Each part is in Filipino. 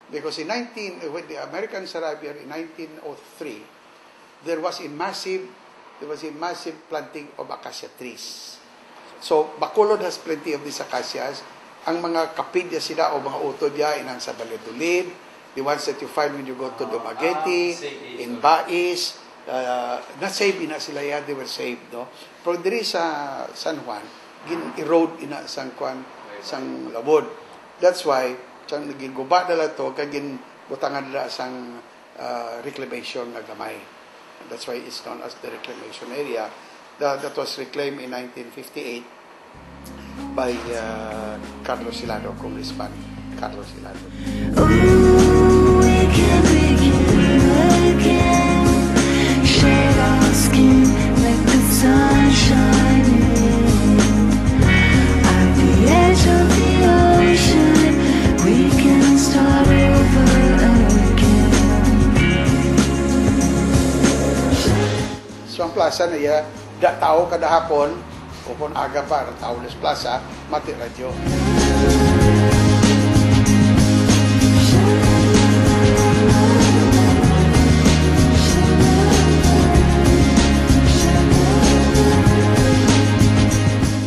Because when the Americans arrived here in 1903, there was a massive planting of acacia trees. So, Bacolod has plenty of these acacias. Ang mga kapidya sila o mga utod niya inang sa Valladolid, the ones that you find when you go to Dumaguete, in Bais, na-save ina sila yan, they were saved, no? Pero diri sa San Juan, gin-erode ina sang labod. That's why, siyang naging guba nila to, kagin butangan nila sang reclamation na gamay. That's why it's known as the reclamation area. That was reclaimed in 1958 by Carlos Hilado, Congressman Carlos Hilado. Ooh, we can begin again. Shade our skin like the sun shining. At the edge of the ocean, we can start over again. So ang plaza na iya, tao kada hapon, o kung aga pa, tao des plaza, mati radyo.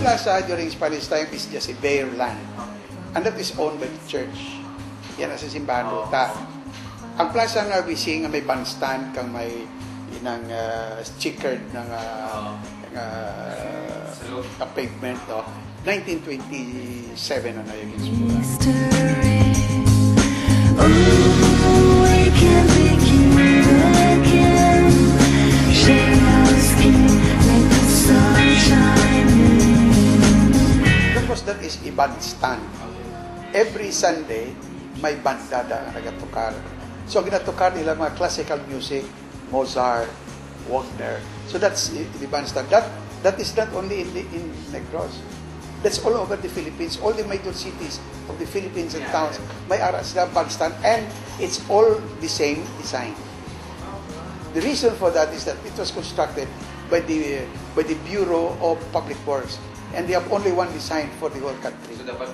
Plaza during Spanish time is just a bare land. And that is owned by the church. Yan ang sa simbahan luta. Ang plaza nga bising nga may bandstand kang may inang checkered ng pavement, no? 1927 na yung insula. That is a bandstand. Every Sunday, may bandada na nagatukar. So, ginatukar nila mga classical music, Mozart, Wagner. So, that's the bandstand. That is not only in Negros. That's all over the Philippines. All the major cities of the Philippines and towns, may aras na bandstand. And it's all the same design. The reason for that is that it was constructed by the Bureau of Public Works. And they have only one design for the whole country. So dapat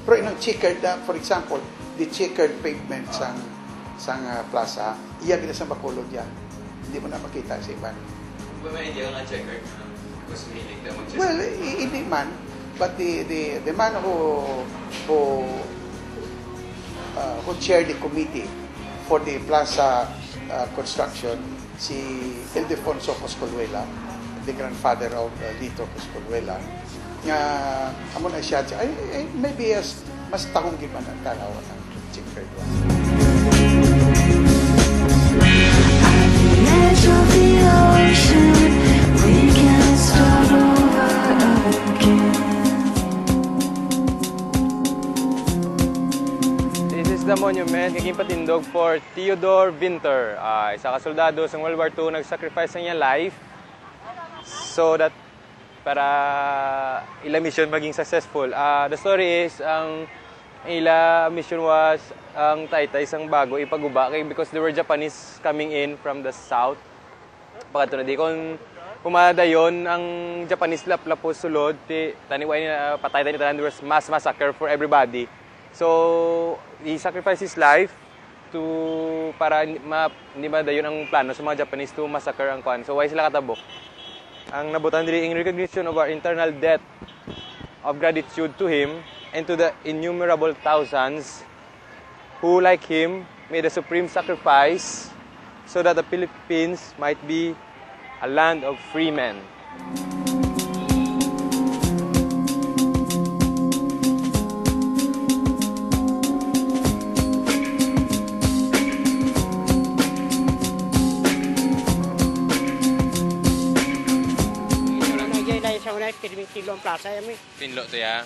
pero inang checkered, for example, the checkered pavement sang plaza, iya gina sa Bacolod yan. Hindi mo na makita sa iba. Ba may idea nga checkered? Well, hindi man. But the man who chaired the committee for the plaza construction, si Ildefonso Coscolluela, the grandfather of Lito Coscolluela, nga amo na siya, maybe mas tahong giman ang tanaw ng checkered one. At the edge of the ocean, we can start over again. The monument naging patindog for Theodore Vinter, isa ka soldado sa World War II, nag-sacrifice ang niya life so that para ila mission maging successful. The story is ang ila mission was ang Taytay sang bago ipaguba kay because there were Japanese coming in from the south. Pagkato na di kon pumadayon ang Japanese laplapos sulod ti taniway ni patay ni tanan, there was mass massacre for everybody. So, he sacrificed his life para hindi madayon ang plano sa mga Japanese to massacre ang kwan. So, why sila katabok? Ang nabutan diri in recognition of our internal debt of gratitude to him and to the innumerable thousands who, like him, made a supreme sacrifice so that the Philippines might be a land of free men. Tinlo ang plaza yan, Tinlo to ya.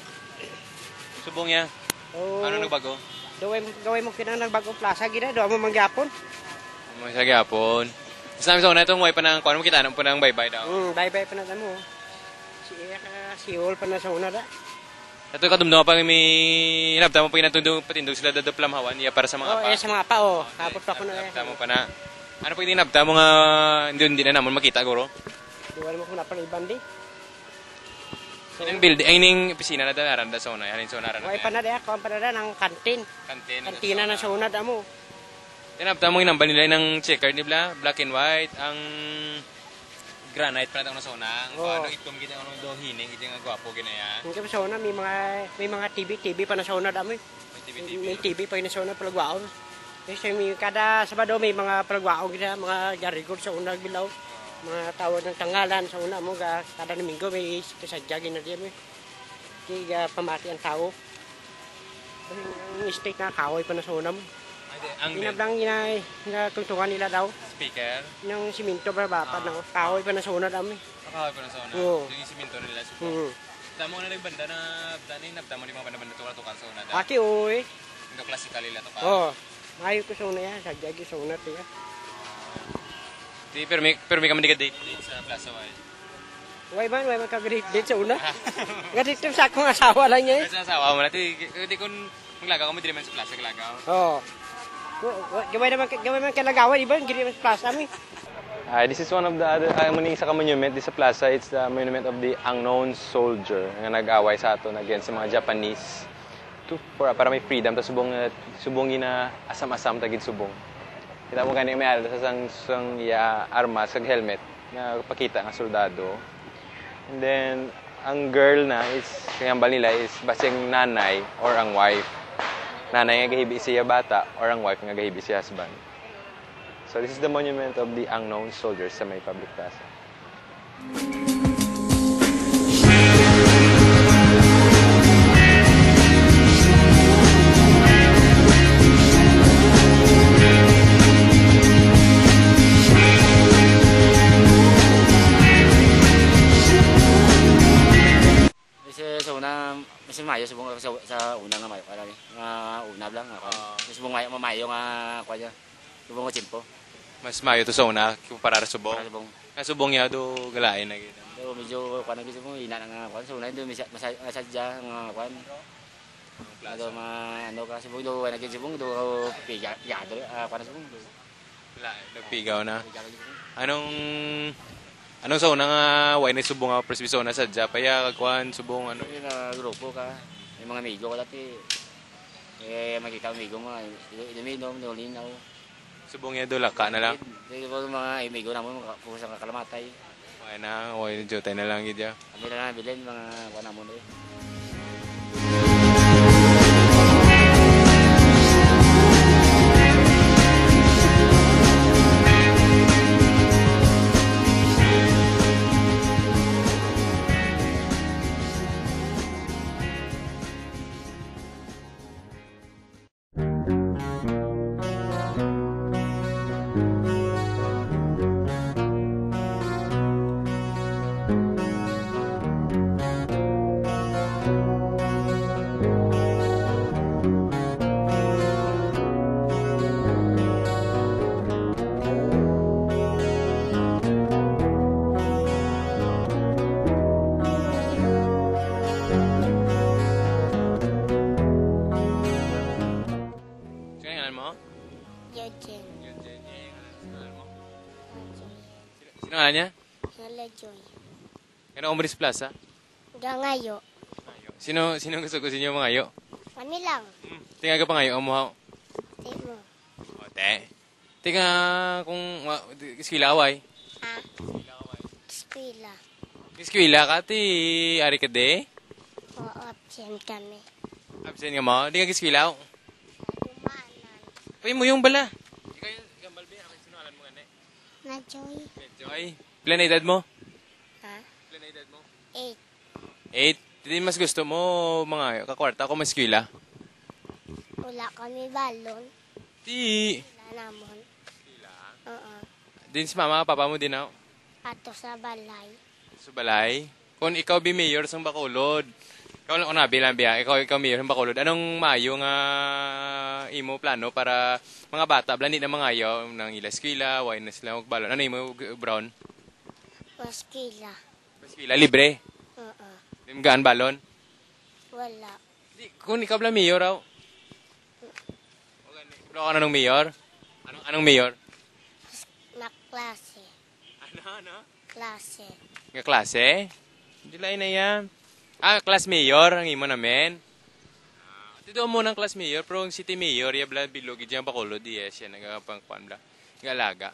Subong ya. Oh, ano nagbago? Gawin mo kinang nagbagong plaza, gina. Doon mo mangyapon. Magyapon. Sabi sa una, itong way pa ng kuwan mo kita, pa ng bye-bye daw. Bye-bye pa na mo. Siol pa na sa una da. Ito kadumdum pa may hinabta mo pa patindog sila dadaplamhawan iya para sa mga apa. Sa mga apa, Kapot pa ko na. Hinabta mo pa na. Ano pa hinabta mo nga hindi na naman makita, guro? Di wala mo kung napaliban di. Inang building, ay ining opisina na dalaran da sona, halin sona ran. Huwag pa na di ako, pa na ng kantin. Kantina na sunod amo. Tinapta mo inambal nila ng checker nila, black and white, ang granite pa na sona. Ang ano itom kita ano do hining iti nga gwapo ginaya. Hindi pa sunod, may mga TV pa na sunod amo. May TV pa na sunod palagwaon. Kasi may kada Sabado may mga palagwaon gina, mga garigod sa unang bilaw. Mga tawag ng tangalan sa una mo, kada Domingo may kasadyagin na diyan. Kaya pamati ang tao. Ang mistake na kahoy pa na sa una mo. Ang Inablang tungtungan nila daw. speaker, Yung siminto ba bata na kahoy pa na sa una daw. nakahoy pa na sona. Oo. Yung siminto nila supo. Tamo na rin banda na dani naptamo ni mga banda tukar sa una da. Aki oy. Yung classical nila to ka. Oh. Mayo ko sa una yan, sadyagi sa una tiya. Di permi kami dito sa Plaza Wai. Way man kag-great date sa una. Gadit sa akong asawa lang niya. Sa asawa mo natin, di kun maglagaw mo di naman sa plaza kalagaw. Oh. Gawin naman kalagawan, iba, hindi naman sa plaza mi. This is one of the other, maning isa ka monument this sa plaza. It's the monument of the unknown soldier nga nag-away sa aton against sa mga Japanese. Para may freedom, tapos subong na asam-asam tagid subong. Kita mo gani may ara sa sang armas sa helmet na pakita nga soldado. And then ang girl na is kayambal nila is basing nanay or ang wife. Nanay nga gahibi siya bata or ang wife nga gahibi siya husband. So this is the monument of the unknown soldiers sa may public plaza. Kasi mayo subong sa una nga mayo kala ni. Nga una lang ako. Subong mayo nga kwa niya. Subong ko chimpo. Mas mayo to sa una kumpara sa subong. Subong. Nga subong ya do galain na gid. Do medyo kwa na gid mo ina nga kwa sa una do masadya nga kwa. Do ano ka subong do na gid subong do piga do kwa na subong. Wala, nagpigaw na. Anong sa una nga way na subong nga presbiso na sadya paya kagkuan subong ano Yung grupo ka. May mga amigo ko dati. Makita ko amigo mo. Iluminom, nulinaw. subong ya do laka na lang. Hindi ko mga amigo naman pusa ka kalamatay. Way na jotay na lang gid ya. Kami na bilin mga kwa na mo na. Sino nga niya? Hala Joy. Kano Ombres Plaza? Gangayo. Sino gusto ko sinyo mga ayo? Kami lang. Tinga ka pa ngayo mo. Timo. Ote. Tinga kung eskwela away. Ha? Eskwela. Eskwela ka ti ari ka de? O absent kami. Absent nga mo? Di ka eskwela. Dumanan. Pay mo yung bala. Ikaw yung gambal ba? Sinualan mo gani? Na Joy. Joy. Pila na edad mo? Ha? Pila na edad mo? 8. 8. Hindi mas gusto mo mga kakwarta ko mas eskwela. Wala kami balon. Di. Wala namon. Oo. Din si mama, papa mo din ako. Ato sa balay. Sa balay. Kung ikaw bi mayor sa Bacolod. Ikaw lang unabi lang biya. Ikaw mayor sa Bacolod. Anong mayo nga imo plano para mga bata blandi na mga ayo nang ila eskwela, why na sila magbalon. Ano imo Brown? Eskwela. Eskwela libre. Oo. Gaan balon. Wala. Di, kung ikaw lang mayor raw. Bro, ano nung mayor? Anong mayor? Na klase. Ano? Klase. Nga klase? Hindi lain na yan. Class mayor, ang imo namin. Dito mo ng class mayor, pero ang city mayor, yabla bilog, diyan bakulo, di siya nagpangkuan bla. Nga alaga.